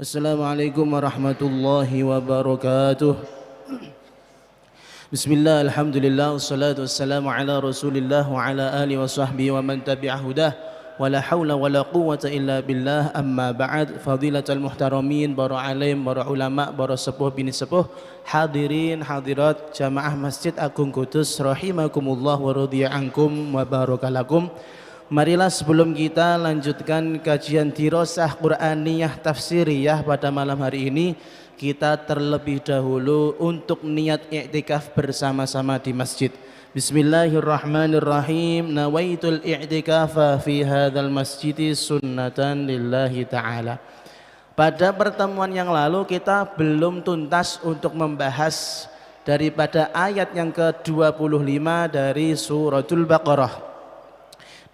Assalamualaikum warahmatullahi wabarakatuh. Bismillah, alhamdulillah, wassalatu wassalamu ala rasulillah wa ala alihi wa sahbihi wa man tabi'a hudah. Wa la hawla wa la quwwata illa billah, amma ba'd. Fadilatul muhtaramin, para alim, para ulama, para sepuh bini sepuh, hadirin hadirat jamaah Masjid Agung Kudus rahimakumullah wa radhiya ankum wa barakalakum. Marilah sebelum kita lanjutkan kajian dirasah Qur'aniyah tafsiriyah pada malam hari ini, kita terlebih dahulu untuk niat i'tikaf bersama-sama di masjid. Bismillahirrahmanirrahim. Nawaitul i'tikafa fi hadzal masjidi sunnatan lillahi ta'ala. Pada pertemuan yang lalu kita belum tuntas untuk membahas daripada ayat yang ke-25 dari suratul Baqarah.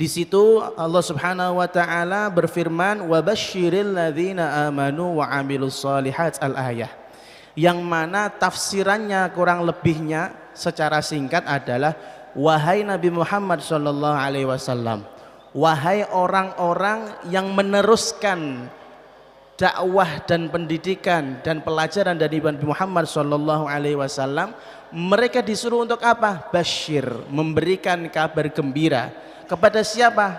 Di situ Allah Subhanahu wa taala berfirman, wa basyiril ladzina amanu wa amilus shalihat al-ayah. Yang mana tafsirannya kurang lebihnya secara singkat adalah, wahai Nabi Muhammad sallallahu alaihi wasallam, wahai orang-orang yang meneruskan dakwah dan pendidikan dan pelajaran dari Nabi Muhammad sallallahu alaihi wasallam, mereka disuruh untuk apa? Basyir, memberikan kabar gembira. Kepada siapa?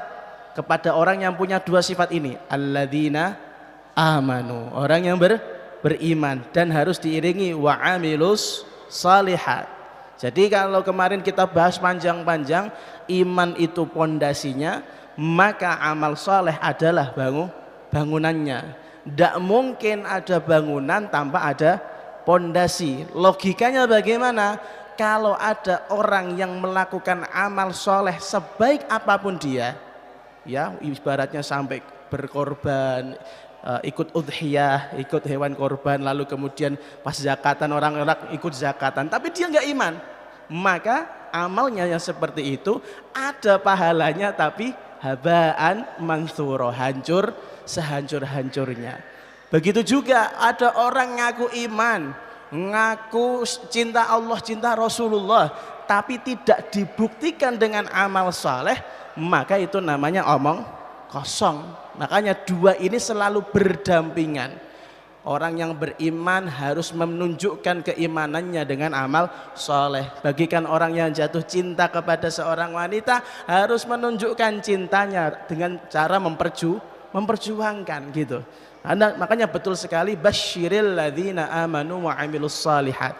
Kepada orang yang punya dua sifat ini, alladzina amanu, orang yang beriman, dan harus diiringi wa amilus shalihat. Jadi kalau kemarin kita bahas panjang-panjang, iman itu pondasinya, maka amal soleh adalah bangunannya. Tidak mungkin ada bangunan tanpa ada pondasi. Logikanya bagaimana? Kalau ada orang yang melakukan amal soleh sebaik apapun dia, ya ibaratnya sampai berkorban, ikut udhiyah, ikut hewan korban, lalu kemudian pas zakatan orang-orang ikut zakatan, tapi dia nggak iman, maka amalnya yang seperti itu ada pahalanya tapi habaan mansuro, hancur sehancur-hancurnya. Begitu juga ada orang ngaku iman, ngaku cinta Allah, cinta Rasulullah, tapi tidak dibuktikan dengan amal saleh, maka itu namanya omong kosong. Makanya dua ini selalu berdampingan. Orang yang beriman harus menunjukkan keimanannya dengan amal saleh. Bagikan orang yang jatuh cinta kepada seorang wanita harus menunjukkan cintanya dengan cara memperjuangkan gitu. Makanya betul sekali, basyiril ladzina amanu wa amilus shalihat.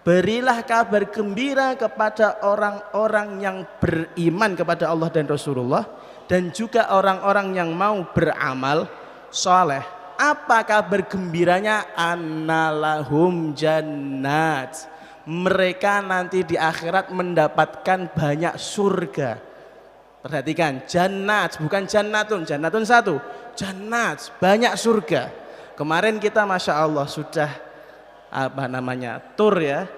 Berilah kabar gembira kepada orang-orang yang beriman kepada Allah dan Rasulullah, dan juga orang-orang yang mau beramal soleh. Apa kabar gembiranya? Annalahum jannat. Mereka nanti di akhirat mendapatkan banyak surga. Perhatikan, jannat, bukan jannatun, jannatun satu, jannat, banyak surga. Kemarin kita Masya Allah sudah tour ya,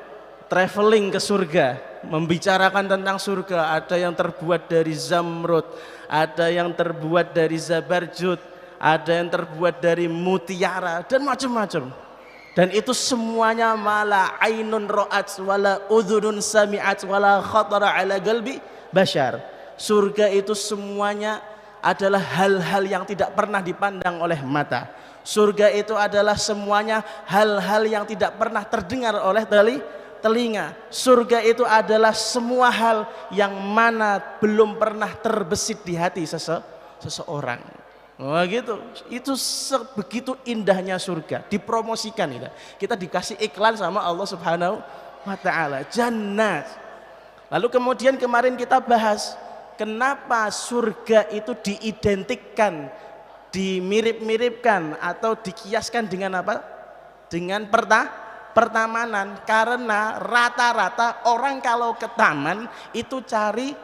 traveling ke surga, membicarakan tentang surga. Ada yang terbuat dari zamrud, ada yang terbuat dari zabarjud, ada yang terbuat dari mutiara, dan macam-macam. Dan itu semuanya mala ainun ra'at wala udhunun sami'at wala khatara ala qalbi bashar. Surga itu semuanya adalah hal-hal yang tidak pernah dipandang oleh mata. Surga itu adalah semuanya hal-hal yang tidak pernah terdengar oleh telinga. Surga itu adalah semua hal yang mana belum pernah terbesit di hati seseorang. Wah gitu. Itu sebegitu indahnya surga. Dipromosikan itu. Kita dikasih iklan sama Allah Subhanahu wa taala. Jannat. Lalu kemudian kemarin kita bahas, kenapa surga itu diidentikan, dimirip-miripkan atau dikiaskan dengan apa? Dengan pertamanan. Karena rata-rata orang kalau ke taman itu cari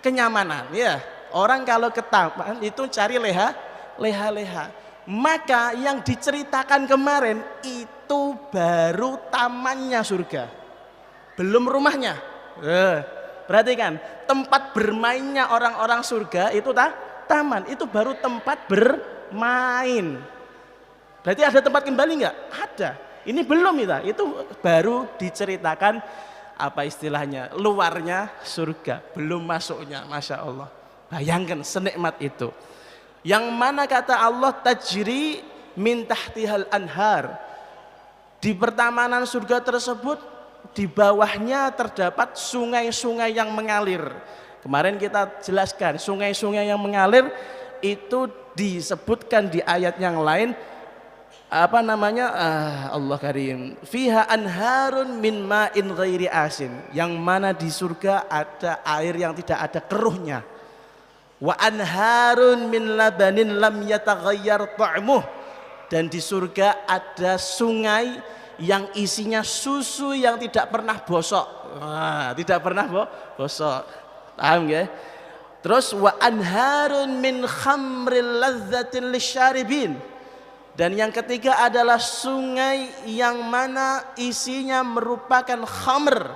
kenyamanan, ya. Orang kalau ke taman itu cari leha-leha. Maka yang diceritakan kemarin itu baru tamannya surga, belum rumahnya. Perhatikan, tempat bermainnya orang-orang surga itu taman, itu baru tempat bermain. Berarti ada tempat kembali nggak? Ada. Ini belum itu baru diceritakan apa istilahnya, luarnya surga, belum masuknya. Masya Allah. Bayangkan senikmat itu. Yang mana kata Allah tajri min tahtihal anhar. Di pertamanan surga tersebut di bawahnya terdapat sungai-sungai yang mengalir. Kemarin kita jelaskan sungai-sungai yang mengalir itu disebutkan di ayat yang lain, apa namanya, Allah Karim, fiha anharun min ma'in ghairi asin, yang mana di surga ada air yang tidak ada keruhnya. Wa anharun min labanin lam yataghayyar ta'muh, dan di surga ada sungai yang isinya susu yang tidak pernah bosok. Tidak pernah bosok. Paham ya? Terus wa anharun min khamril ladzatin lisyaribin. Dan yang ketiga adalah sungai yang mana isinya merupakan khamr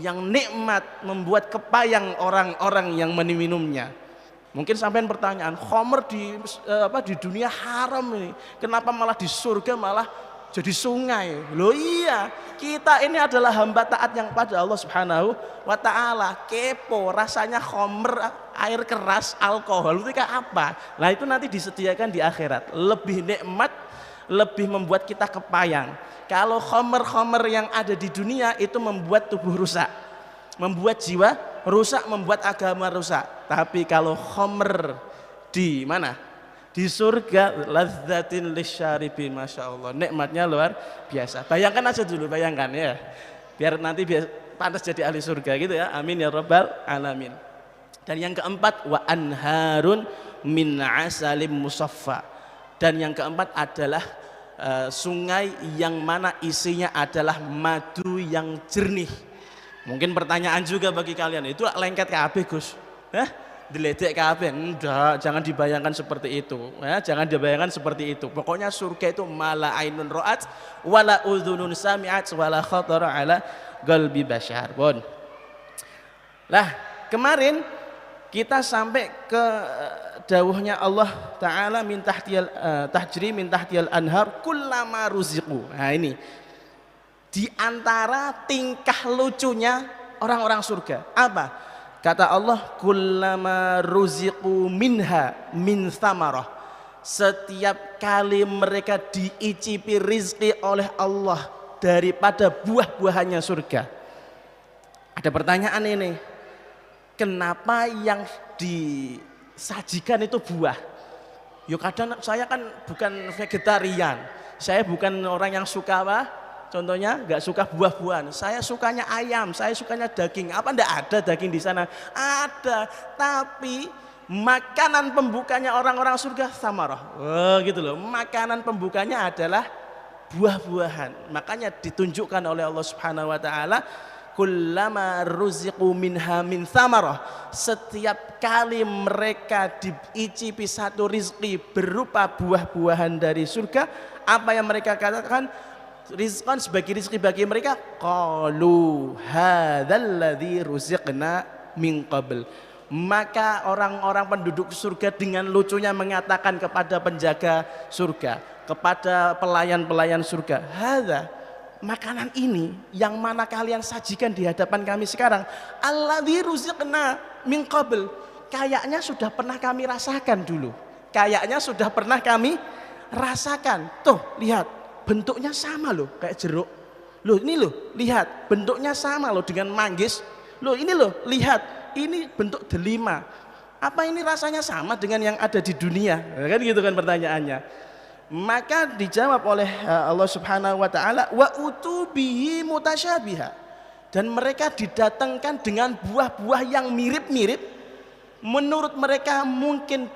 yang nikmat, membuat kepayang orang-orang yang meminumnya. Mungkin sampean pertanyaan, khamr di dunia haram ini, kenapa malah di surga malah jadi sungai? Loh iya, kita ini adalah hamba taat yang pada Allah Subhanahu wa ta'ala. Kepo rasanya khamr, air keras, alkohol itu kayak apa? Nah itu nanti disediakan di akhirat, lebih nikmat, lebih membuat kita kepayang. Kalau khamr-khamr yang ada di dunia itu membuat tubuh rusak, membuat jiwa rusak, membuat agama rusak. Tapi kalau khamr di mana? Di surga, ladzatin lisyaribin, masya Allah, nikmatnya luar biasa. Bayangkan aja dulu, bayangkan ya, biar nanti pantas jadi ahli surga gitu ya. Amin ya rabbal alamin. Dan yang keempat, wa anharun min asalim musaffa. Dan yang keempat adalah sungai yang mana isinya adalah madu yang jernih. Mungkin pertanyaan juga bagi kalian, itu lengket kabeh Gus? Diledek kabeh? Enggak, jangan dibayangkan seperti itu ya, jangan dibayangkan seperti itu. Pokoknya surga itu mala ainun ra'at wala udhunun sami'at wala khatara ala qalbi bashar. Bon. Lah, kemarin kita sampai ke dawuhnya Allah Ta'ala min tahtiyal tahjri min tahtiyal anhar kullama ruziqu. Nah ini di antara tingkah lucunya orang-orang surga apa? Kata Allah, kullama ruziqu minha min thamarah. Setiap kali mereka diicipi rizki oleh Allah daripada buah-buahannya surga. Ada pertanyaan ini, kenapa yang disajikan itu buah? Yuk kadang saya kan bukan vegetarian, saya bukan orang yang suka apa? Contohnya nggak suka buah-buahan, saya sukanya ayam, saya sukanya daging. Apa ndak ada daging di sana? Ada, tapi makanan pembukanya orang-orang surga samarah. Oh gitu loh, makanan pembukanya adalah buah-buahan. Makanya ditunjukkan oleh Allah Subhanahu wa taala, kullama ruziqu minha min samarah. Setiap kali mereka diicipi satu rizki berupa buah-buahan dari surga, apa yang mereka katakan? Rizqan, sebagai rizki bagi mereka, qalu hadzal ladzi ruziqna min qabl. Maka orang-orang penduduk surga dengan lucunya mengatakan kepada penjaga surga, kepada pelayan-pelayan surga, hadza, makanan ini yang mana kalian sajikan di hadapan kami sekarang, alladzi ruziqna min qabl, kayaknya sudah pernah kami rasakan dulu, kayaknya sudah pernah kami rasakan. Tuh lihat, bentuknya sama loh, kayak jeruk. Loh ini loh, lihat bentuknya sama loh dengan manggis. Loh ini loh, lihat ini bentuk delima. Apa ini rasanya sama dengan yang ada di dunia? Kan gitu kan pertanyaannya. Maka dijawab oleh Allah Subhanahu wa taala, wa utubihi mutasyabiha. Dan mereka didatangkan dengan buah-buah yang mirip-mirip. Menurut mereka mungkin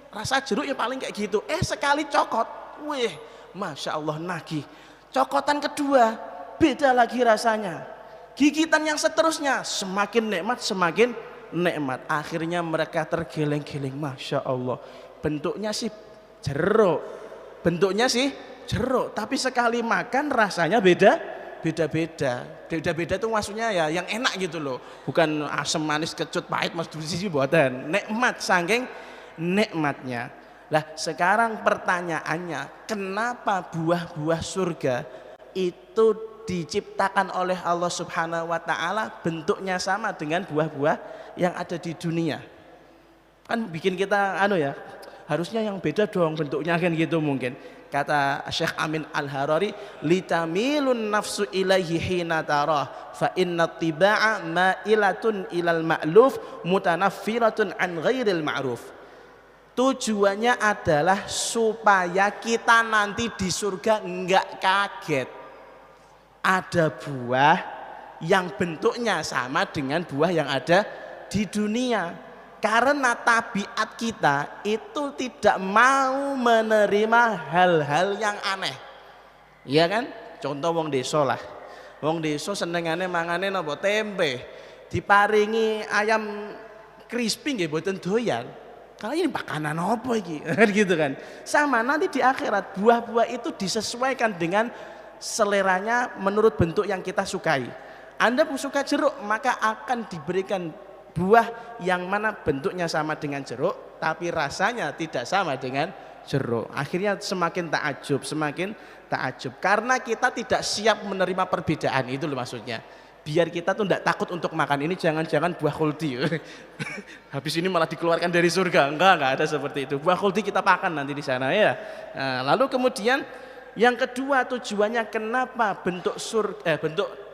rasa jeruk yang paling kayak gitu. Sekali cokot, wih, masya Allah nagih. Cokotan kedua beda lagi rasanya. Gigitan yang seterusnya semakin nikmat, semakin nikmat. Akhirnya mereka tergeleng-geleng, masya Allah. Bentuknya sih jeruk, bentuknya sih jeruk, tapi sekali makan rasanya beda-beda. Beda-beda itu maksudnya ya yang enak gitu loh, bukan asam manis kecut pahit mas sisi buatan. Nikmat, saking nikmatnya. Lah sekarang pertanyaannya, kenapa buah-buah surga itu diciptakan oleh Allah Subhanahu wa taala bentuknya sama dengan buah-buah yang ada di dunia? Kan bikin kita harusnya yang beda dong bentuknya kan gitu mungkin. Kata Syekh Amin Al-Harari, litamilun nafsu ilaihi hina tarah fa inna tiba'a ma'ilatun ilal ma'luf mutanaffiratun an ghairil ma'ruf. Tujuannya adalah supaya kita nanti di surga enggak kaget ada buah yang bentuknya sama dengan buah yang ada di dunia. Karena tabiat kita itu tidak mau menerima hal-hal yang aneh, iya kan? Contoh wong desa lah, wong desa senengane mangane napa tempe, diparingi ayam crispy nggih mboten doyan. Kalau ini makanan apa iki? Gitu kan. Sama nanti di akhirat buah-buah itu disesuaikan dengan seleranya menurut bentuk yang kita sukai. Anda suka jeruk, maka akan diberikan buah yang mana bentuknya sama dengan jeruk tapi rasanya tidak sama dengan jeruk. Akhirnya semakin takjub karena kita tidak siap menerima perbedaan. Itu loh maksudnya, biar kita tuh tidak takut untuk makan ini, jangan-jangan buah khuldi habis ini malah dikeluarkan dari surga. Enggak ada seperti itu. Buah khuldi kita makan nanti di sana ya. Nah, lalu kemudian yang kedua, tujuannya kenapa bentuk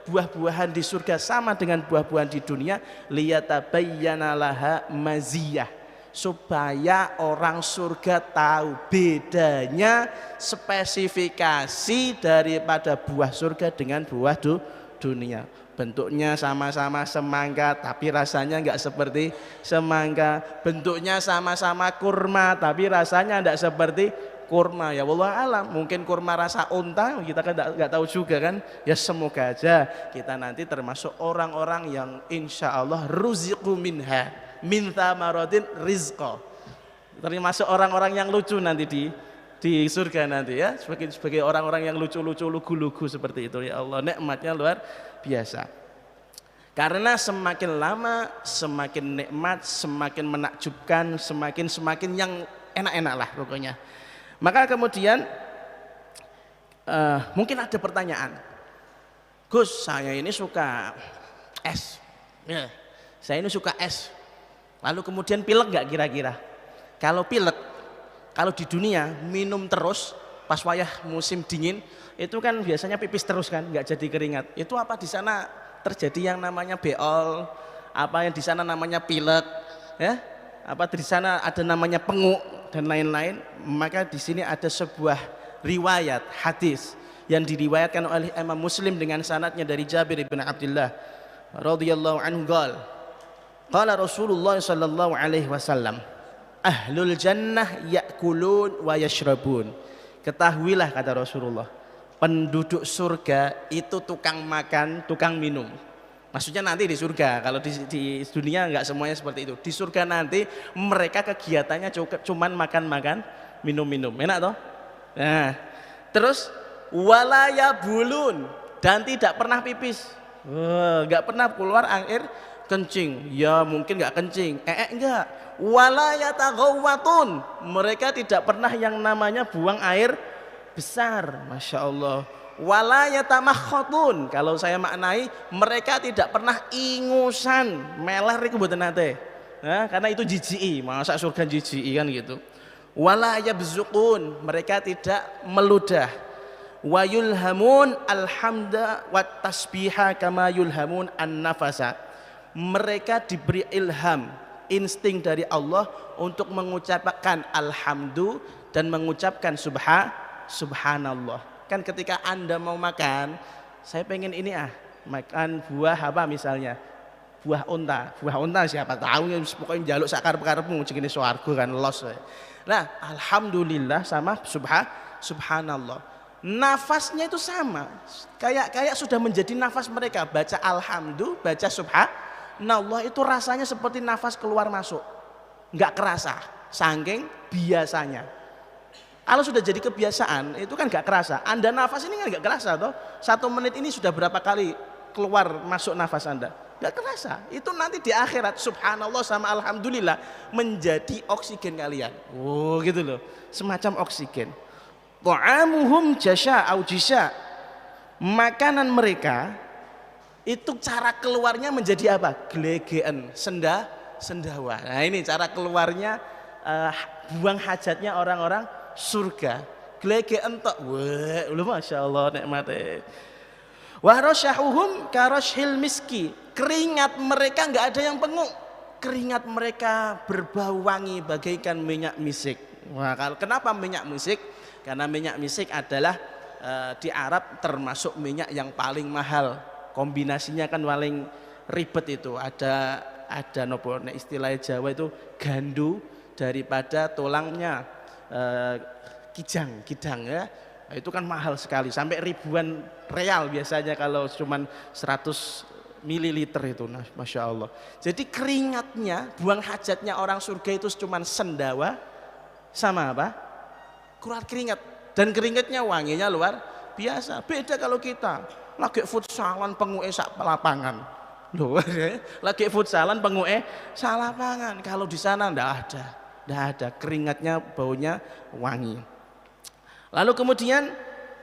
buah-buahan di surga sama dengan buah-buahan di dunia, liyatabayyana laha maziyah, supaya orang surga tahu bedanya spesifikasi daripada buah surga dengan buah dunia. Bentuknya sama-sama semangka tapi rasanya enggak seperti semangka, bentuknya sama-sama kurma tapi rasanya enggak seperti kurma. Ya wallah alam, mungkin kurma rasa unta, kita kan nggak tahu juga kan. Ya semoga aja kita nanti termasuk orang-orang yang insya Allah ruziqu minha min thamaratin rizqa, termasuk orang-orang yang lucu nanti di surga nanti ya, sebagai orang-orang yang lucu-lucu, lugu-lugu seperti itu. Ya Allah, nikmatnya luar biasa. Karena semakin lama semakin nikmat, semakin menakjubkan, semakin yang enak-enak lah pokoknya. Maka kemudian mungkin ada pertanyaan, Gus, saya ini suka es, ya, saya ini suka es, lalu kemudian pilek nggak kira-kira? Kalau pilek, kalau di dunia minum terus pas wayah musim dingin itu kan biasanya pipis terus kan, nggak jadi keringat. Itu apa di sana terjadi yang namanya beol, apa yang di sana namanya pilek, ya? Apa di sana ada namanya penguk dan lain-lain. Maka di sini ada sebuah riwayat hadis yang diriwayatkan oleh Imam Muslim dengan sanadnya dari Jabir bin Abdullah radhiyallahu anhu qala Rasulullah sallallahu alaihi wasallam, ahlul jannah ya'kulun wa yashrabun. Ketahuilah kata Rasulullah, penduduk surga itu tukang makan, tukang minum. Maksudnya nanti di surga, kalau di dunia enggak semuanya seperti itu. Di surga nanti mereka kegiatannya cuman makan-makan, minum-minum. Enak toh? Nah, terus walaya bulun, dan tidak pernah pipis. Enggak pernah keluar air kencing. Ya mungkin enggak kencing. Enggak. Walaya taghawwatun, mereka tidak pernah yang namanya buang air besar. Masya Allah. Wala yatamakhatun, kalau saya maknai mereka tidak pernah ingusan, meler iku mboten nate. Nah, karena itu jijiki, masa surga jijiki kan gitu. Wala yabzuqun, mereka tidak meludah. Wa yulhamun alhamda wat tasbiha kama yulhamun an-nafasa. Mereka diberi ilham, insting dari Allah untuk mengucapkan alhamdu dan mengucapkan subhanallah. Kan ketika Anda mau makan, saya pengen ini makan buah apa misalnya, buah unta siapa tahu, pokoknya jaluk sakar-karepmu segini swarga kan los. Nah, alhamdulillah sama subhanallah. Nafasnya itu sama, kayak sudah menjadi nafas mereka. Baca alhamdulillah, baca subhanallah itu rasanya seperti nafas keluar masuk, nggak kerasa, saking biasanya. Kalau sudah jadi kebiasaan itu kan gak kerasa. Anda nafas ini kan gak kerasa toh. 1 menit ini sudah berapa kali keluar masuk nafas Anda? Gak kerasa. Itu nanti di akhirat subhanallah sama alhamdulillah menjadi oksigen kalian. Oh gitu loh. Semacam oksigen. Ta'amuhum jasya au jisya. Makanan mereka itu cara keluarnya menjadi apa? Glegeen, sendawa. Nah ini cara keluarnya buang hajatnya orang-orang surga. glege entok. Wah, lho masyaallah nikmate. Wa rasyahuhum karashil miski. Keringat mereka enggak ada yang penguk. Keringat mereka berbau wangi bagaikan minyak misik. Wah, kenapa minyak misik? Karena minyak misik adalah di Arab termasuk minyak yang paling mahal. Kombinasinya kan paling ribet itu. Ada nopo nek istilah Jawa itu gandu daripada tulangnya kidang ya. Itu kan mahal sekali sampai ribuan real biasanya kalau cuman 100 mililiter itu, nah, Masya Allah. Jadi keringatnya, buang hajatnya orang surga itu cuman sendawa sama apa? Keluar keringat, dan keringatnya wanginya luar biasa. Beda kalau kita lagi futsalan penguke sak lapangan. Loh, lagi futsalan penguke sak lapangan. Kalau di sana ndak ada keringatnya, baunya wangi. Lalu kemudian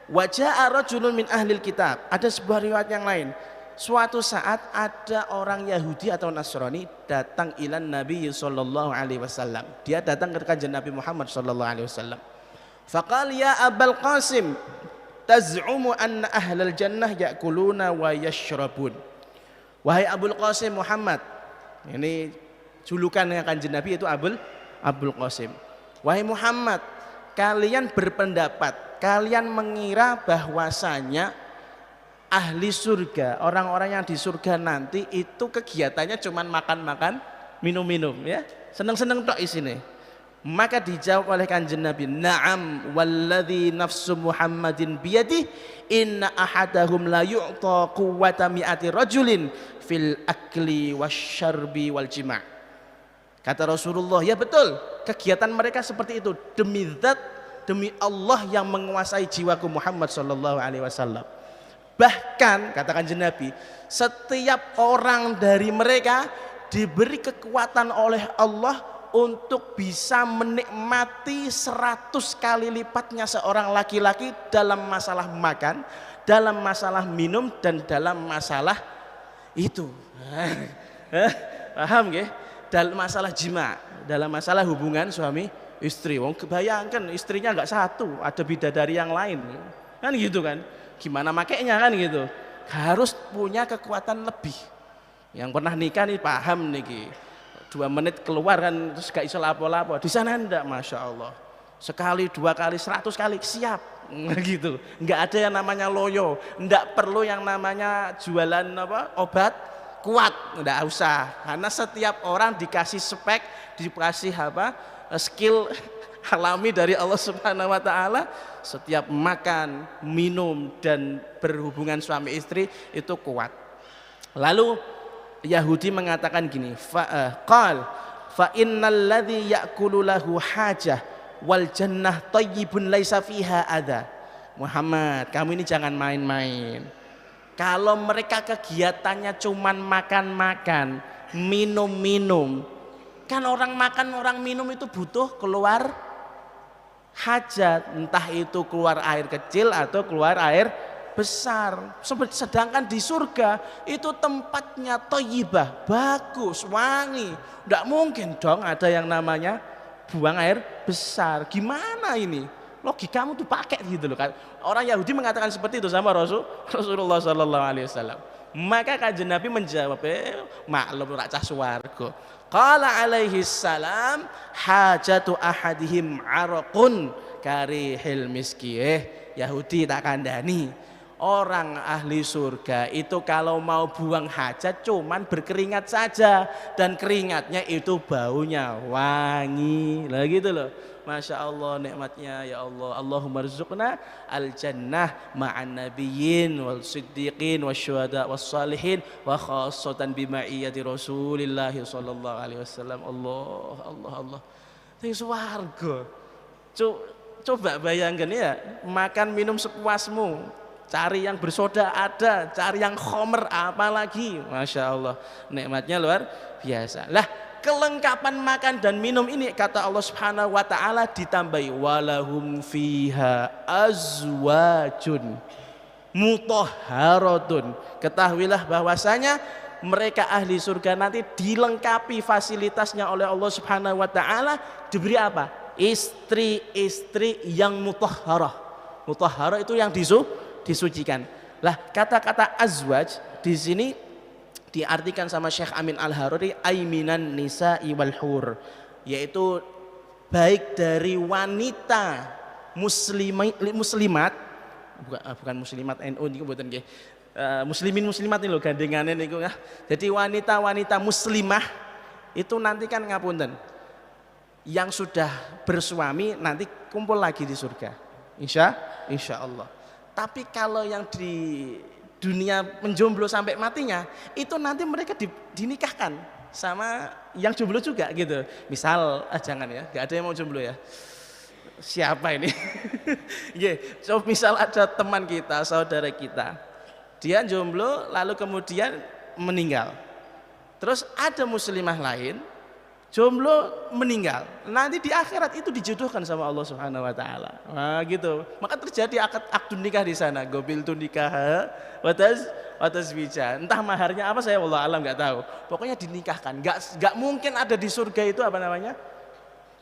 wajah rajulun min ahlil kitab. Ada sebuah riwayat yang lain. Suatu saat ada orang Yahudi atau Nasrani datang ilan Nabi sallallahu alaihi wasallam. Dia datang ke kanjeng Nabi Muhammad sallallahu alaihi wasallam. Faqal ya Abul Qasim taz'umu anna ahlal jannah ya'kuluna wa yashrabun. Wahai Abul Qasim Muhammad. Ini julukannya kanjeng Nabi itu Abul Qasim. Wahai Muhammad, kalian berpendapat, kalian mengira bahwasanya ahli surga, orang-orang yang di surga nanti itu kegiatannya cuman makan-makan, minum-minum ya, seneng-seneng tok isine. Maka dijawab oleh kanjeng Nabi, na'am walladzi nafsu Muhammadin biyadihi inna ahadahum la yu'ta quwwata mi'ati rajulin fil akli wasyarbi wal jima'. Kata Rasulullah, ya betul, kegiatan mereka seperti itu, demi zat, demi Allah yang menguasai jiwaku Muhammad sallallahu alaihi wasallam. Bahkan kata kanjeng Nabi, setiap orang dari mereka diberi kekuatan oleh Allah untuk bisa menikmati 100 kali lipatnya seorang laki-laki dalam masalah makan, dalam masalah minum, dan dalam masalah itu. Paham nggih? Dalam masalah jima, dalam masalah hubungan suami istri. Wong kebayangkan istrinya enggak satu, ada bidadari yang lain. Kan gitu kan? Gimana makainya kan gitu, harus punya kekuatan lebih. Yang pernah nikah nih paham nih, 2 menit keluar kan terus gak iso lapo-lapo. Di sana ndak, Masya Allah, sekali 2 kali 100 kali siap gitu. Nggak ada yang namanya loyo, ndak perlu yang namanya jualan apa obat kuat, ndak usah, karena setiap orang dikasih spek, dikasih apa skill alami dari Allah Subhanahu wa taala. Setiap makan, minum, dan berhubungan suami istri itu kuat. Lalu Yahudi mengatakan gini, qal fa innal ladzi ya'kulu lahu hajah wal jannah thayyibun laisa fiha adza. Muhammad, kamu ini jangan main-main. Kalau mereka kegiatannya cuman makan-makan, minum-minum, kan orang makan, orang minum itu butuh keluar hajat, entah itu keluar air kecil atau keluar air besar. Sedangkan di surga itu tempatnya thayyibah, bagus, wangi. Tidak mungkin dong ada yang namanya buang air besar. Gimana ini? Logikamu tuh pakai gitu loh kan. Orang Yahudi mengatakan seperti itu sama Rasulullah sallallahu alaihi wasallam. Maka kanjeng Nabi menjawab, maklum ora cah swarga. Qala alaihi salam hajatu ahadihim araqun karihil miski. Yahudi tak kandani, orang ahli surga itu kalau mau buang hajat cuman berkeringat saja, dan keringatnya itu baunya wangi. Lah gitu loh. Masya Allah nikmatnya ya Allah. Allahumma rzuqna al jannah ma'an nabiyyin wal siddiqin wasyuhada was salihin wa khassatan bima'iyyati Rasulillah sallallahu alaihi wasallam. Allah ning swarga. Coba bayangkan ya, makan minum sepuasmu, cari yang bersoda ada, cari yang khomer apalagi. Masya Allah nikmatnya luar biasa. Lah kelengkapan makan dan minum ini kata Allah Subhanahu wa taala ditambahi walahum fiha azwajun mutahharatun. Ketahuilah bahwasanya mereka ahli surga nanti dilengkapi fasilitasnya oleh Allah Subhanahu wa taala, diberi apa? Istri-istri yang mutahharah. Mutahharah itu yang disucikan. Lah kata-kata azwaj di sini diartikan sama Syekh Amin Al-Harari aiminan nisa'i wal hur, yaitu baik dari wanita muslimat, bukan muslimat NU niku mboten nggih. Muslimin muslimat ini lho gandengane niku ya. Jadi wanita-wanita muslimah itu nanti kan ngapunten, yang sudah bersuami nanti kumpul lagi di surga. Insya Allah. Tapi kalau yang di dunia menjomblo sampai matinya, itu nanti mereka dinikahkan sama yang jomblo juga gitu. Misal, jangan ya, nggak ada yang mau jomblo ya. Siapa ini? So, misal ada teman kita, saudara kita, dia jomblo lalu kemudian meninggal. Terus ada muslimah lain jomblo meninggal, nanti di akhirat itu dijodohkan sama Allah Subhanahu wa taala. Nah, gitu. Maka terjadi akad nikah di sana. Gobiltu nikah watas bija. Entah maharnya apa saya wallah alam nggak tahu. Pokoknya dinikahkan. Nggak mungkin ada di surga itu apa namanya?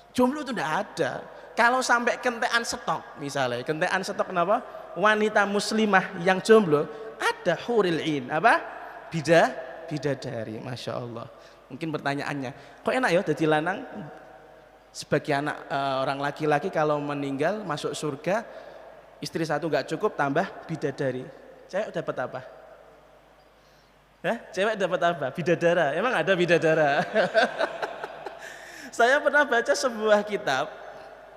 Jomblo itu enggak ada. Kalau sampai kentean stok misalnya, kentean stok kenapa? Wanita muslimah yang jomblo ada huril in, apa? Bidadari, masya Allah. Mungkin pertanyaannya, kok enak ya jadi lanang sebagai anak orang laki-laki kalau meninggal masuk surga, istri satu nggak cukup tambah bidadari. Cewek dapat apa? Cewek dapat apa? Bidadara. Emang ada bidadara? Saya pernah baca sebuah kitab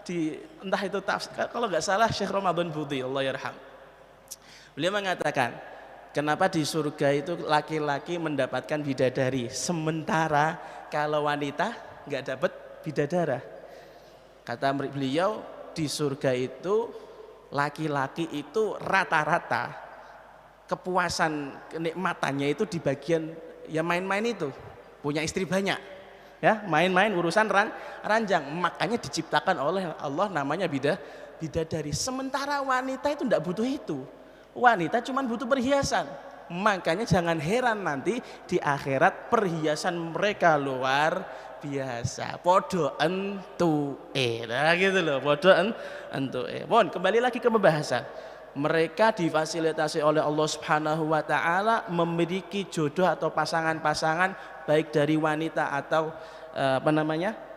di entah itu tafsir, kalau nggak salah Syekh Ramadan Budi Allah yarham. Beliau mengatakan, kenapa di surga itu laki-laki mendapatkan bidadari, sementara kalau wanita nggak dapat bidadara? Kata beliau, di surga itu laki-laki itu rata-rata kepuasan kenikmatannya itu di bagian ya main-main itu, punya istri banyak, ya main-main urusan ranjang, makanya diciptakan oleh Allah namanya bidadari. Sementara wanita itu tidak butuh itu. Wanita cuma butuh perhiasan, makanya jangan heran nanti di akhirat perhiasan mereka luar biasa. Podo entuke, nah gitu loh, podo entuke. Mohon kembali lagi ke pembahasan. Mereka difasilitasi oleh Allah Subhanahu wa taala memiliki jodoh atau pasangan-pasangan baik dari wanita atau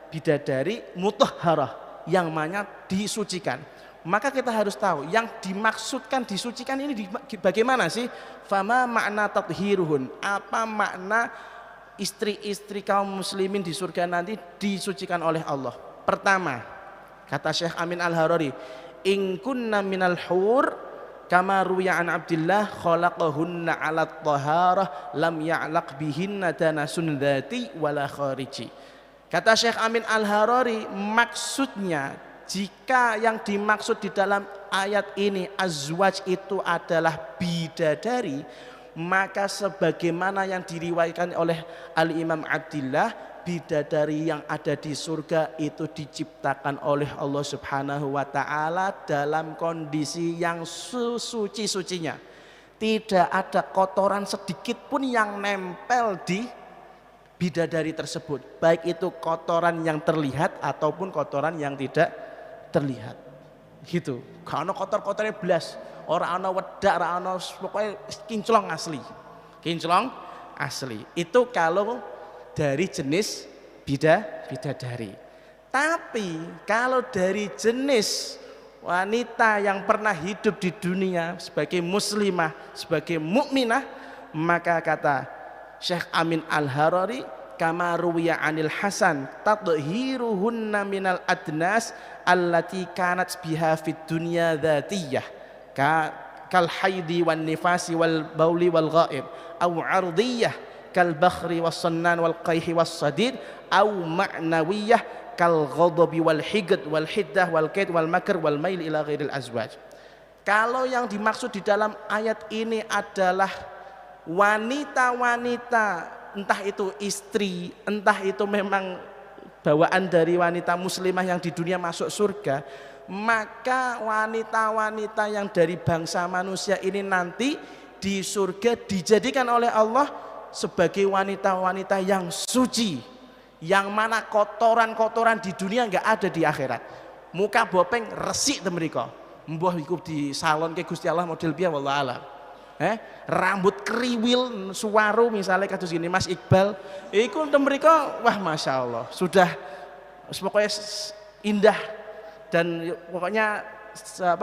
bidadari mutahharah yang mana disucikan. Maka kita harus tahu yang dimaksudkan disucikan ini bagaimana sih? Fama makna tathiruhun, apa makna istri-istri kaum muslimin di surga nanti disucikan oleh Allah? Pertama, kata Syekh Amin Al-Harari, in kunna minal hur kama ruya an Abdillah khalaqahunna 'ala taharah lam ya'laq bihinna tanasun dzati wala khariji. Kata Syekh Amin Al-Harari, maksudnya jika yang dimaksud di dalam ayat ini azwaj itu adalah bidadari, maka sebagaimana yang diriwayatkan oleh Al-Imam Abdillah, bidadari yang ada di surga itu diciptakan oleh Allah Subhanahu wa taala dalam kondisi yang suci-sucinya. Tidak ada kotoran sedikit pun yang nempel di bidadari tersebut, baik itu kotoran yang terlihat ataupun kotoran yang tidak terlihat. Gitu. Karena kotor-kotornya belas, orang ana wedak, orang ana pokoknya kinclong asli. Kinclong asli. Itu kalau dari jenis bidadari. Tapi kalau dari jenis wanita yang pernah hidup di dunia sebagai muslimah, sebagai mukminah, maka kata Syekh Amin Al-Harari, kama ruwiya anil Hasan tadhiruhunna minal adnas allati kanat biha fid dunya dzatiyah kal haidi wan nifasi wal bauli wal ghaib aw ardiyah kal bakhri was sannan wal qayhi was sadid aw ma'nawiyah kal ghadabi wal higd wal hiddah wal kaid wal makr wal mail ila ghairil azwaj. Kalau yang dimaksud di dalam ayat ini adalah wanita-wanita, entah itu istri, entah itu memang bawaan dari wanita muslimah yang di dunia masuk surga, maka wanita-wanita yang dari bangsa manusia ini nanti di surga dijadikan oleh Allah sebagai wanita-wanita yang suci, yang mana kotoran-kotoran di dunia nggak ada di akhirat. Muka bopeng resik temriko, mbah iku di salon ke Gusti Allah model piye wallah alam. Rambut kriwil suwaru misalnya kados gini Mas Iqbal, iku temriko wah masya Allah sudah pokoknya indah dan pokoknya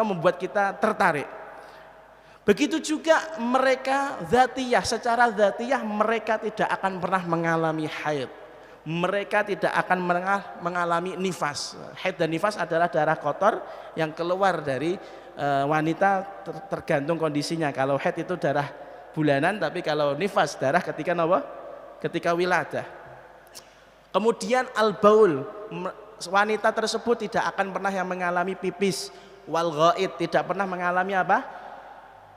membuat kita tertarik. Begitu juga mereka dzatiyah, secara dzatiyah mereka tidak akan pernah mengalami haid. Mereka tidak akan mengalami nifas. Haid dan nifas adalah darah kotor yang keluar dari wanita tergantung kondisinya. Kalau haid itu darah bulanan, tapi kalau nifas darah ketika apa? Ketika wiladah. Kemudian al-baul, wanita tersebut tidak akan pernah yang mengalami pipis, wal ghaid, tidak pernah mengalami apa?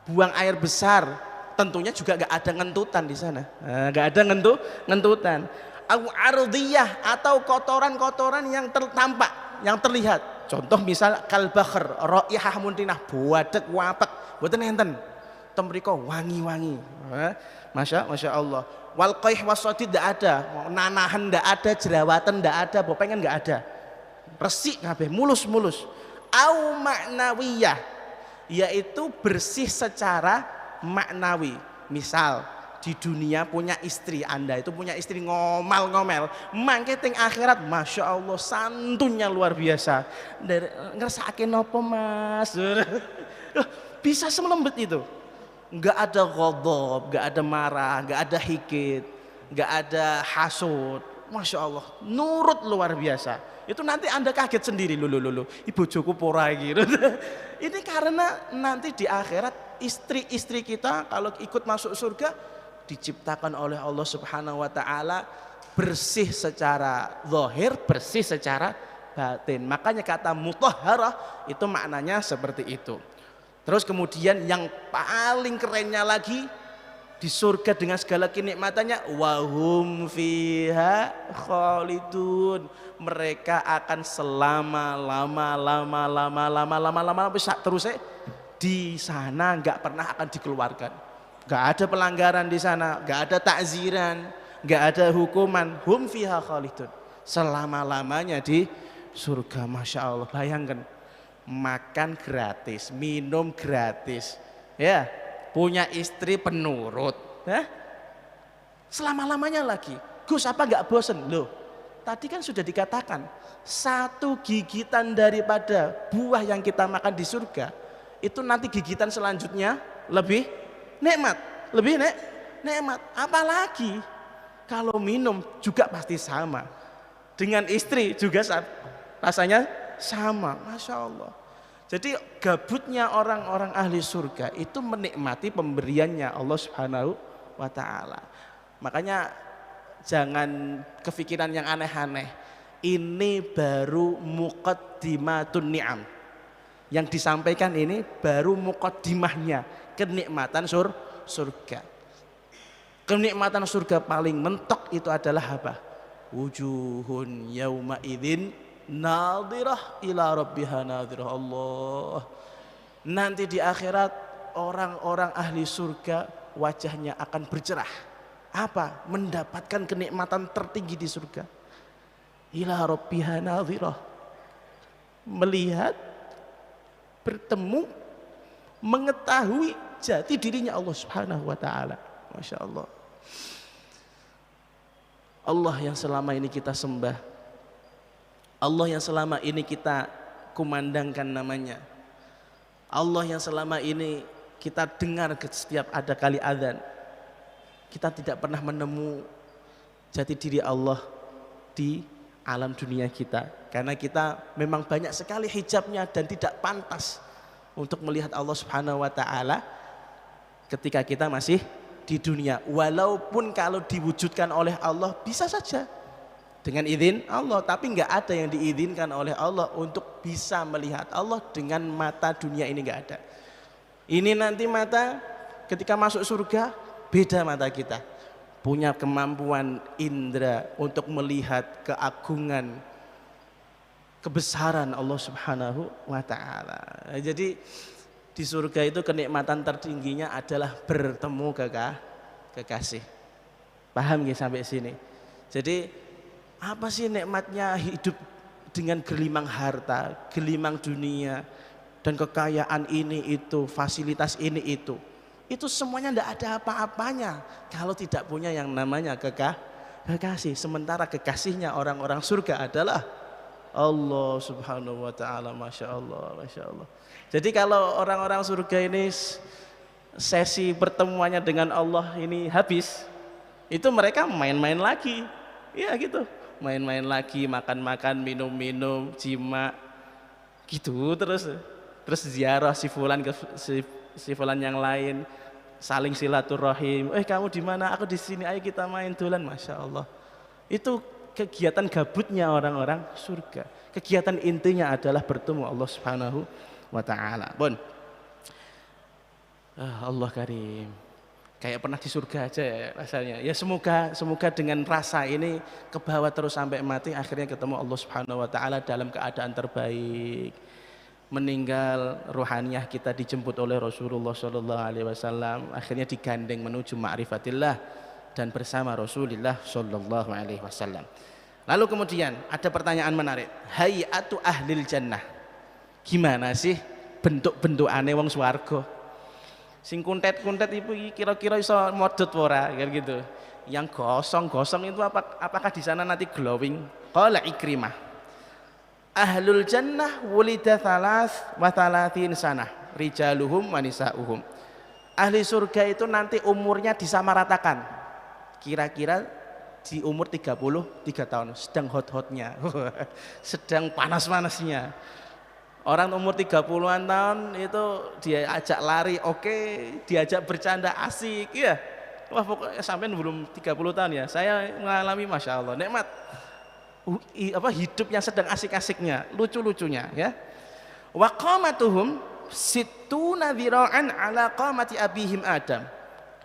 Buang air besar. Tentunya juga nggak ada ngentutan di sana. Nggak ada ngentutan. Ardiyah atau kotoran-kotoran yang tampak, yang terlihat. Contoh misal kalbakhr, raihah muntinah, buadek wapek, mboten enten. Temriko wangi-wangi. Masya Allah. Wal qaih wasodid tidak ada, nanahan tidak ada, jerawatan tidak ada, bopengan nggak ada. Resik kabeh, mulus-mulus. Au maknawiyah, yaitu bersih secara maknawi. Misal di dunia punya istri, Anda itu punya istri ngomel-ngomel, mangke teng akhirat masya Allah santunnya luar biasa. Dari ngersake nopo Mas? Bisa selembut itu. Nggak ada ghadab, nggak ada marah, nggak ada hikit, nggak ada hasud. Masya Allah, nurut luar biasa. Itu nanti Anda kaget sendiri, lulu, ibu Joko pora gitu. Ini karena nanti di akhirat istri-istri kita kalau ikut masuk surga diciptakan oleh Allah Subhanahu wa taala bersih secara zahir, bersih secara batin. Makanya kata mutahharah itu maknanya seperti itu. Terus kemudian yang paling kerennya lagi di surga dengan segala kenikmatannya, wahum fiha khalidun, mereka akan selama-lama bisa terus di sana, nggak pernah akan dikeluarkan. Nggak ada pelanggaran di sana, nggak ada takziran, nggak ada hukuman. Hum fiha khalidun, selama-lamanya di surga. Masya Allah, bayangkan makan gratis, minum gratis, ya, punya istri penurut, ya, selama-lamanya lagi. Gus, apa nggak bosen? Loh, tadi kan sudah dikatakan satu gigitan daripada buah yang kita makan di surga itu nanti gigitan selanjutnya lebih nikmat, lebih nikmat. Apalagi kalau minum juga pasti sama, dengan istri juga rasanya sama. Masya Allah. Jadi gabutnya orang-orang ahli surga itu menikmati pemberiannya Allah Subhanahu wa ta'ala. Makanya jangan kepikiran yang aneh-aneh. Ini baru muqaddimatun ni'am. Yang disampaikan ini baru muqaddimahnya, kenikmatan surga. Kenikmatan surga paling mentok itu adalah apa? Wujuhun yauma idzin nadhirah ila rabbiha nadhirah. Allah, nanti di akhirat orang-orang ahli surga wajahnya akan bercerah. Apa? Mendapatkan kenikmatan tertinggi di surga. Ila rabbiha nadhirah, melihat, bertemu, mengetahui jati dirinya Allah Subhanahu wa ta'ala. Masya Allah. Allah yang selama ini kita sembah, Allah yang selama ini kita kumandangkan namanya, Allah yang selama ini kita dengar setiap ada kali adzan, kita tidak pernah menemu jati diri Allah di alam dunia kita, karena kita memang banyak sekali hijabnya dan tidak pantas untuk melihat Allah Subhanahu wa ta'ala ketika kita masih di dunia. Walaupun kalau diwujudkan oleh Allah bisa saja dengan izin Allah, tapi nggak ada yang diizinkan oleh Allah untuk bisa melihat Allah dengan mata dunia ini, nggak ada. Ini nanti mata ketika masuk surga beda mata kita, punya kemampuan indera untuk melihat keagungan, kebesaran Allah Subhanahu wa ta'ala. Jadi di surga itu kenikmatan tertingginya adalah bertemu kekasih. Paham nggih sampai sini? Jadi Apa sih nikmatnya hidup dengan gelimang harta, gelimang dunia, dan kekayaan ini itu, fasilitas ini itu. Itu semuanya tidak ada apa-apanya kalau tidak punya yang namanya kekasih. Sementara kekasihnya orang-orang surga adalah Allah subhanahu wa ta'ala. Masya Allah, Masya Allah. Jadi kalau orang-orang surga ini sesi pertemuannya dengan Allah ini habis, itu mereka main-main lagi. Ya gitu, main-main lagi, makan-makan, minum-minum, jima gitu terus ziarah si fulan ke si fulan yang lain, saling silaturahim. Kamu di mana? Aku di sini. Ayo kita main dolan. Masya Allah. Itu kegiatan gabutnya orang-orang surga. Kegiatan intinya adalah bertemu Allah Subhanahu wa taala. Bon. Allah Karim. Kayak pernah di surga aja ya rasanya. Ya semoga dengan rasa ini ke bawah terus sampai mati, akhirnya ketemu Allah Subhanahu wa taala dalam keadaan terbaik. Meninggal ruhaniyah kita dijemput oleh Rasulullah sallallahu alaihi wasallam, akhirnya digandeng menuju ma'rifatillah dan bersama Rasulullah sallallahu alaihi wasallam. Lalu kemudian ada pertanyaan menarik, hayatu ahlil jannah. Gimana sih bentuk-bentukane wong swarga? Sing kuntet-kuntet itu kira-kira iso modot ora kan gitu. Yang gosong-gosong itu apakah di sana nanti glowing? Qala Ikrimah, ahlul jannah wulida wa thalathin sanah rijaluhum wa nisa'uhum. Ahli surga itu nanti umurnya disamaratakan. Kira-kira di umur 33 tahun, sedang hot-hotnya. Sedang panas-panasnya. Orang umur 30-an tahun itu dia ajak lari oke, diajak bercanda asik, iya. Wah pokoknya sampai belum 30 tahun ya, saya mengalami Masya Allah nikmat hidup yang sedang asik-asiknya, lucu-lucunya ya. Wa qamatuhum sittuna dhira'an ala qamati abihim Adam.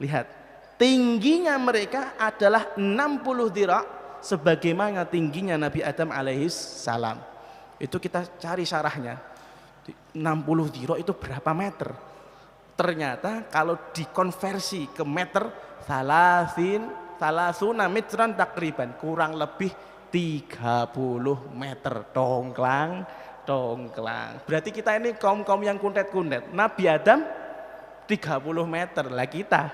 Lihat, tingginya mereka adalah 60 dhira' sebagaimana tingginya Nabi Adam alaihis salam. Itu kita cari syarahnya. 60 dhira' itu berapa meter? Ternyata kalau dikonversi ke meter, salasuna metran takriban, kurang lebih 30 meter. Tongklang. Berarti kita ini kaum-kaum yang kuntet-kuntet. Nabi Adam 30 meter, lah kita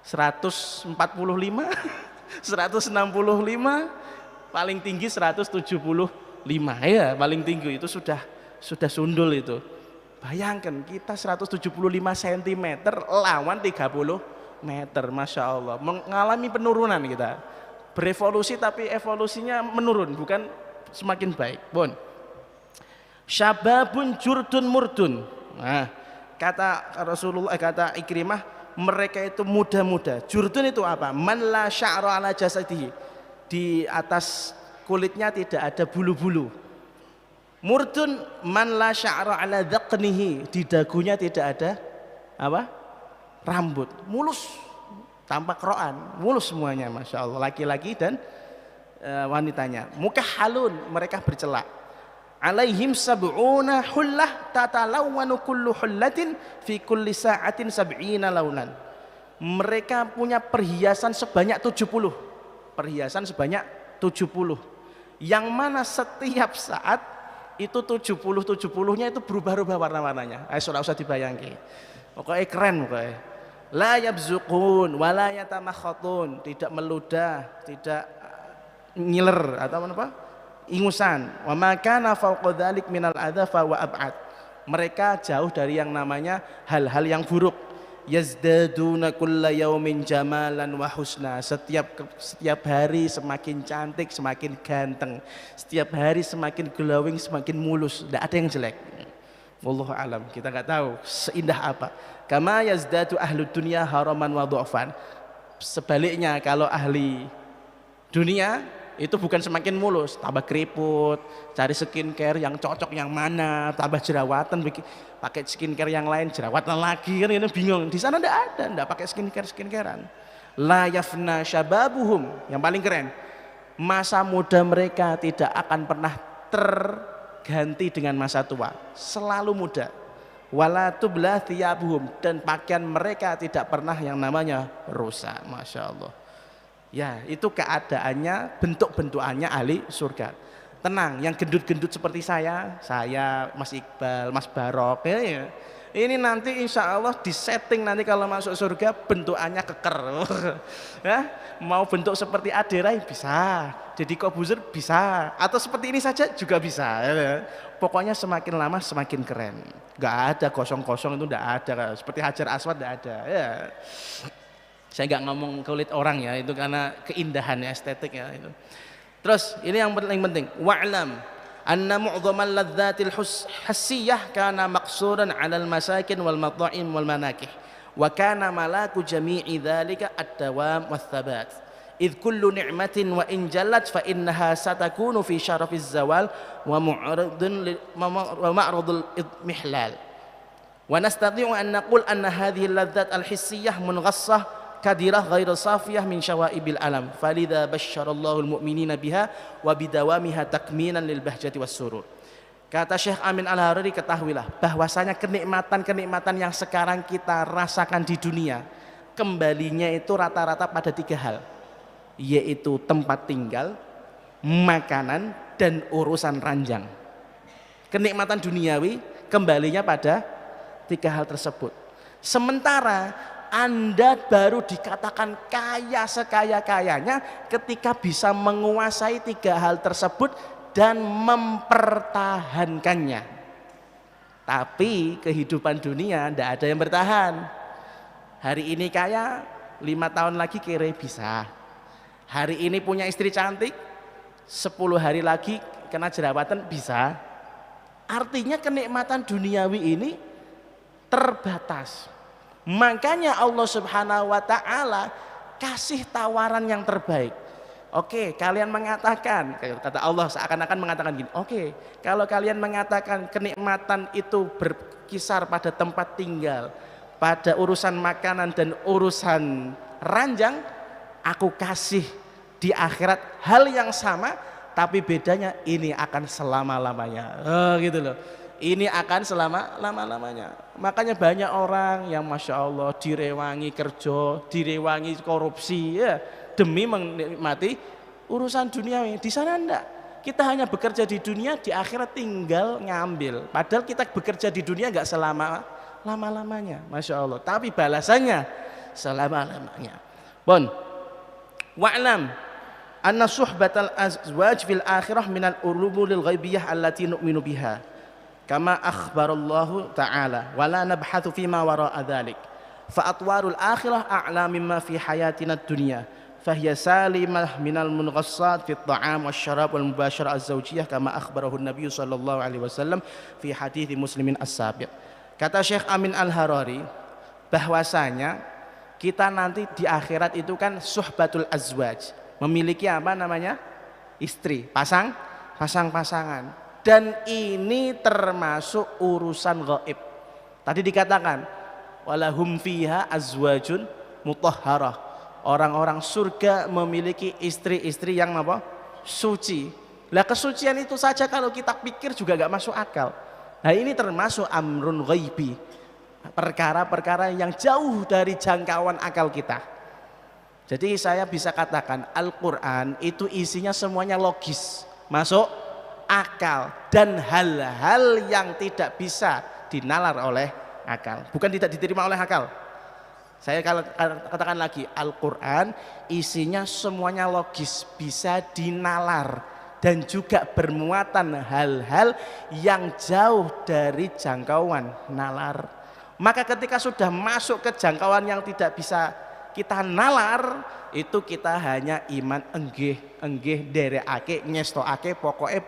145 165, paling tinggi 175 ya, paling tinggi itu sudah sundul itu. Bayangkan kita 175 cm lawan 30 meter. Masya Allah, mengalami penurunan kita, berevolusi tapi evolusinya menurun, bukan semakin baik. Bon, syababun jurdun murdun. Nah, kata Rasulullah, kata Ikrimah, mereka itu muda-muda. Jurdun itu apa? Man la sya'ra ala jasadihi, di atas kulitnya tidak ada bulu-bulu. Murdun man la sya'ra ala dhaqnihi, di dagunya tidak ada apa? Rambut, mulus tanpa keroan, mulus semuanya. Masya Allah, laki-laki dan wanitanya. Mukahhalun, mereka bercelak. Alaihim sab'una hullah tatalawwanu kullu hullatin fi kulli sa'atin sab'ina launan. Mereka punya perhiasan sebanyak 70. Perhiasan sebanyak 70. Yang mana setiap saat itu 70-nya itu berubah-ubah warna-warnanya. Sudah usah dibayangkan. Pokoknya keren pokoknya. La yabzuqun wa la yatamakhatun, tidak meludah, tidak ngiler atau apa? Ingusan. Wa ma kana fawqa dzalik minal adza fa wa ab'ad. Mereka jauh dari yang namanya hal-hal yang buruk. Yazdaduna kulla yaumin jamalan wa husna. Setiap hari semakin cantik, semakin ganteng. Setiap hari semakin glowing, semakin mulus. Tidak ada yang jelek. Wallahu alam, kita nggak tahu seindah apa. Kama yazdadu ahlud dunya haraman wa du'fan. Sebaliknya kalau ahli dunia itu bukan semakin mulus, tambah keriput, cari skincare yang cocok yang mana, tambah jerawatan, pakai skincare yang lain, jerawatan lagi, kan ini bingung. Di sana enggak ada, enggak pakai skincarean. La yafna syababuhum, yang paling keren, masa muda mereka tidak akan pernah terganti dengan masa tua, selalu muda. Wala tubla thiyabuhum, dan pakaian mereka tidak pernah yang namanya rusak. Masya Allah. Ya, itu keadaannya, bentuk-bentukannya ahli surga. Tenang, yang gendut-gendut seperti saya, Mas Iqbal, Mas Barok, ya, ini nanti insya Allah disetting nanti kalau masuk surga bentukannya keker. Ya, mau bentuk seperti Aderai bisa, jadi Kobuzer bisa, atau seperti ini saja juga bisa. Ya. Pokoknya semakin lama semakin keren. Gak ada kosong-kosong, itu gak ada. Seperti Hajar Aswad gak ada. Ya. Saya nggak ngomong kulit orang ya, itu karena keindahannya, estetik ya itu. Terus ini yang paling penting, wa'lam anna mu'dhamal ladzatil hassiyah kana maqsuran 'alal masakin wal mata'im wal manakih wa kana malaku jami'i dzalika ad-dawam wath-thabat id kullu ni'matin wa in jallat fa innaha satakunu fi syarafiz zawal wa ma'radul idmihlal wa nastati'u an naqul anna hadhihi al-ladzat al-hissiyah munqassah kadirah ghairu safiyah min syawaibil alam falidha basyarallahu almu'minina biha wa bidawamiha takminan lil bahjati was surur. Kata Syekh Amin Al-Harari, ketahuilah bahwasanya kenikmatan-kenikmatan yang sekarang kita rasakan di dunia kembalinya itu rata-rata pada 3 hal, yaitu tempat tinggal, makanan, dan urusan ranjang. Kenikmatan duniawi kembalinya pada 3 hal tersebut. Sementara Anda baru dikatakan kaya sekaya-kayanya ketika bisa menguasai 3 hal tersebut dan mempertahankannya. Tapi kehidupan dunia tidak ada yang bertahan. Hari ini kaya, 5 tahun lagi kere bisa. Hari ini punya istri cantik, 10 hari lagi kena jerawatan bisa. Artinya kenikmatan duniawi ini terbatas. Makanya Allah Subhanahu wa taala kasih tawaran yang terbaik. Oke, kalian mengatakan, kata Allah seakan-akan mengatakan gini, oke, kalau kalian mengatakan kenikmatan itu berkisar pada tempat tinggal, pada urusan makanan dan urusan ranjang, aku kasih di akhirat hal yang sama, tapi bedanya ini akan selama-lamanya. Oh, gitu loh. Ini akan selama-lamanya. Makanya banyak orang yang Masya Allah direwangi kerja, direwangi korupsi ya, demi menikmati urusan duniawi. Di sana enggak. Kita hanya bekerja di dunia, di akhirat tinggal ngambil. Padahal kita bekerja di dunia enggak selama-lamanya. Masya Allah. Tapi balasannya selama-lamanya. Bon. Wa'lam anna suhbatal azwaj fil akhirah minal ulumul ghaibiyah allati nu'minu biha. Kama akhbarallahu ta'ala wala nabhathu fima wara'a dhalik fa atwarul akhirah a'la mimma fi hayatina dunya fahiya salimah minal munqassat fi at-ta'am wasyarab wal mubasharah az-zawjiyah kama akhbarahu an-nabiy sallallahu alaihi wasallam fi hadits muslimin as-sabiq. Kata Syekh Amin Al-Harari bahwasanya kita nanti di akhirat itu kan suhbatul azwaj, memiliki apa namanya? Istri, pasangan. Dan ini termasuk urusan gaib. Tadi dikatakan walahum fiha azwajun mutahharah. Orang-orang surga memiliki istri-istri yang apa? Suci. Lah kesucian itu saja kalau kita pikir juga gak masuk akal. Nah ini termasuk amrun ghaibi. Perkara-perkara yang jauh dari jangkauan akal kita. Jadi saya bisa katakan Al-Quran itu isinya semuanya logis, masuk akal, dan hal-hal yang tidak bisa dinalar oleh akal, bukan tidak diterima oleh akal. Saya kalau katakan lagi, Al-Quran isinya semuanya logis, bisa dinalar, dan juga bermuatan hal-hal yang jauh dari jangkauan nalar. Maka ketika sudah masuk ke jangkauan yang tidak bisa kita nalar, itu kita hanya iman enggih dereake ngestoake pokoknya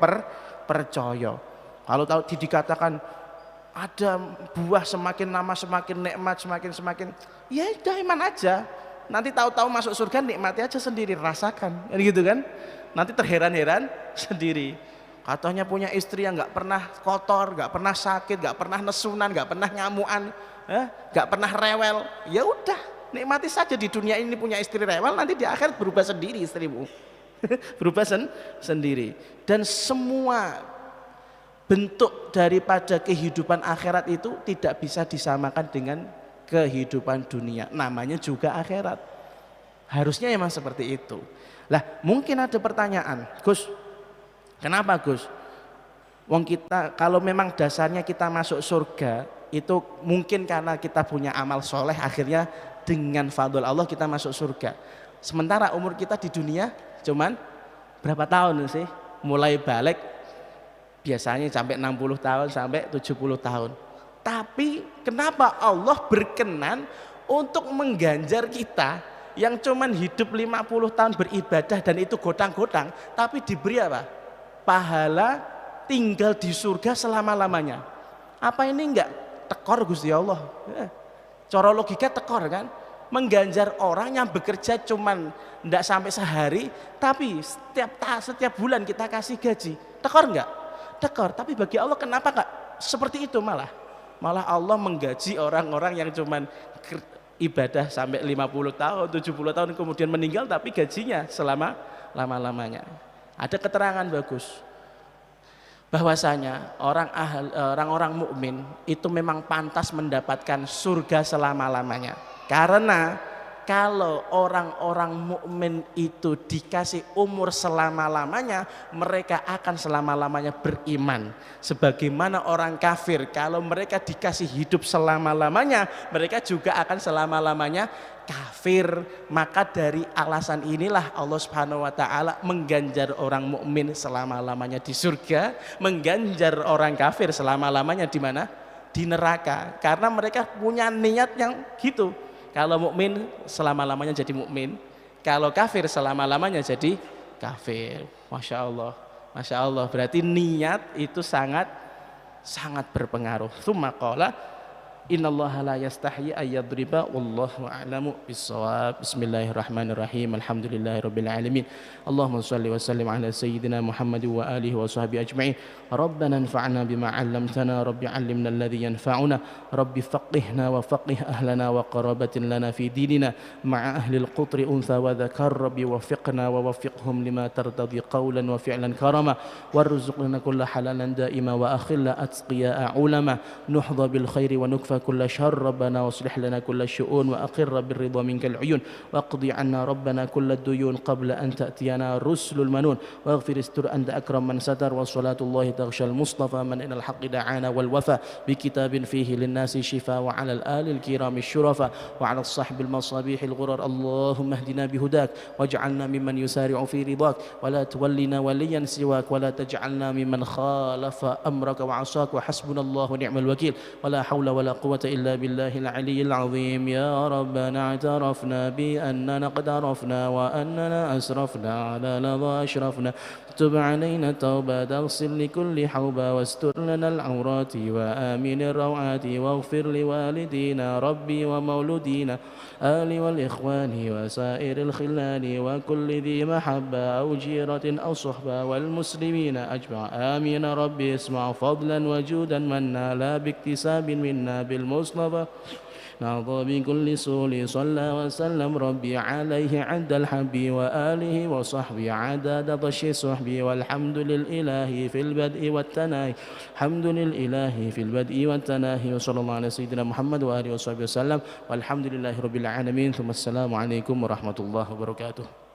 percaya. Kalau tahu dikatakan ada buah semakin lama semakin nikmat, semakin ya udah iman aja. Nanti tahu-tahu masuk surga nikmati aja sendiri, rasakan gitu kan. Nanti terheran-heran sendiri. Katanya punya istri yang nggak pernah kotor, nggak pernah sakit, nggak pernah nesunan, nggak pernah ngamuan, nggak pernah rewel. Ya udah, nikmati saja di dunia ini punya istri rewel, nanti di akhirat berubah sendiri istrimu. Berubah sendiri. Dan semua bentuk daripada kehidupan akhirat itu tidak bisa disamakan dengan kehidupan dunia. Namanya juga akhirat. Harusnya memang seperti itu. Lah, mungkin ada pertanyaan, Gus, kenapa Gus? Wong kita kalau memang dasarnya kita masuk surga itu mungkin karena kita punya amal soleh, akhirnya dengan fadl Allah kita masuk surga. Sementara umur kita di dunia cuman berapa tahun sih? Mulai balik biasanya sampai 60 tahun sampai 70 tahun. Tapi kenapa Allah berkenan untuk mengganjar kita yang cuman hidup 50 tahun beribadah dan itu godang-godang, tapi diberi apa? Pahala tinggal di surga selama-lamanya. Apa ini enggak tekor Gusti Allah? Cara logika tekor kan? Mengganjar orang yang bekerja cuman enggak sampai sehari, tapi setiap bulan kita kasih gaji. Tekor enggak? Tekor. Tapi bagi Allah kenapa enggak seperti itu malah? Malah Allah menggaji orang-orang yang cuman ibadah sampai 50 tahun, 70 tahun kemudian meninggal tapi gajinya selama lama-lamanya. Ada keterangan bagus bahwasanya orang-orang mukmin itu memang pantas mendapatkan surga selama-lamanya. Karena kalau orang-orang mukmin itu dikasih umur selama-lamanya, mereka akan selama-lamanya beriman. Sebagaimana orang kafir, kalau mereka dikasih hidup selama-lamanya, mereka juga akan selama-lamanya kafir. Maka dari alasan inilah Allah Subhanahu wa taala mengganjar orang mukmin selama-lamanya di surga, mengganjar orang kafir selama-lamanya di mana? Di neraka. Karena mereka punya niat yang gitu. Kalau mukmin selama-lamanya jadi mukmin, kalau kafir selama-lamanya jadi kafir. Masya Allah, masya Allah. Berarti niat itu sangat berpengaruh. Tsumma qala innallaha la yastahyi ayyadriba wallahu a'lamu bissawab. Bismillahirrahmanirrahim. Alhamdulillahirabbil alamin. Allahumma shalli wa sallim ala sayyidina Muhammad wa alihi wa sahbihi ajma'in. Rabbana anfa'na bima 'allamtana, rabbi 'allimna alladhi yanfa'una, rabbi faqihna wa faqih ahlana wa qarabatin lana fi dinina ma'a ahli al-qutri untha wa dhakar, rabbi wafiqna wa wafiqhum lima tartadi qawlan wa fi'lan karama warzuqna kulla halalan da'ima wa akhilla atqiya ulama nuhdha bil khairi wa nukfa كل شر ربنا واصلح لنا كل الشؤون وأقر بالرضا منك العيون واقضي عنا ربنا كل الديون قبل أن تأتينا رسل المنون واغفر استر أنت أكرم من ستر وصلاة الله تغشى المصطفى من إلى الحق دعانا والوفى بكتاب فيه للناس شفاء وعلى الآل الكرام الشرفاء وعلى الصحب المصابيح الغرر اللهم اهدنا بهداك واجعلنا ممن يسارع في رضاك ولا تولنا وليا سواك ولا تجعلنا ممن خالف أمرك وعصاك وحسبنا الله ونعم الوكيل ولا حول ولا قوة إلا بالله العلي العظيم. يا ربنا اعترفنا بأننا قد عرفنا وأننا أسرفنا على لظى أشرفنا تب علينا توبة اغسل لكل حوبة واستر لنا العورات وآمن الروعات واغفر لوالدينا ربي ومولودينا آل والإخوان وسائر الخلان وكل ذي محبة أو جيرة أو صحبة والمسلمين أجمع آمين ربي اسمع فضلا وجودا منا لا باكتساب منا بالمصطفى نرضى بكل سول صلى وسلم ربي عليه عد الحبي وآله وصحبه عدد ضش صحبي والحمد للإله في البدء والتناهي الحمد للإله في البدء والتناهي وصلى الله على سيدنا محمد وآله وصحبه وسلم والحمد لله رب العالمين ثم السلام عليكم ورحمة الله وبركاته.